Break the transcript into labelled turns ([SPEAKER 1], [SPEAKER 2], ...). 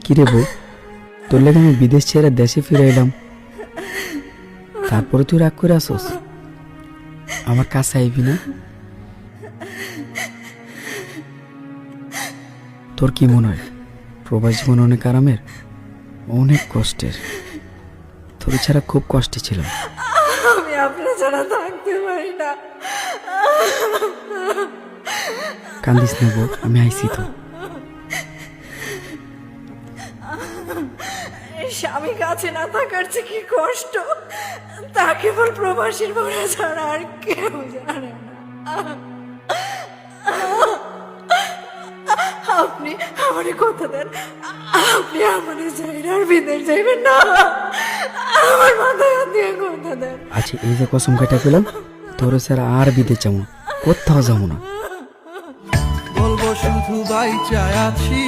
[SPEAKER 1] কিরে বউ, তোর লেগে আমি বিদেশ ছেড়ে দেশে ফিরে এলাম, তারপরে তুই রাগ করে আসস? আমার কাছে আইবি না? তোর কি মনে হয় প্রবাস জীবন অনেক আরামের, অনেক কষ্টের? তোর ছাড়া খুব কষ্টে ছিলাম।
[SPEAKER 2] আমি আপনার ছাড়া থাকতে পারি না।
[SPEAKER 1] কান্দিস না বউ, আমি আইছি তো।
[SPEAKER 2] স্বামী কাছে না থাকার যে কি কষ্ট তা কেবল প্রবাসীর মনে ছাড়া আর কেউ জানে না। আপনি আমারে কথা দেন, আপনি আমারে যাইন আর বিদেশ যাইবেন না। আমার মাথায় হাত দিয়ে কথা দেন।
[SPEAKER 1] আচ্ছা, এই যে কসম কাটা পেলাম, তোর ছাড়া আর বিদেশ যাবো না, কোথাও যাবো না।
[SPEAKER 3] বলবো শুধু বাইচা আছি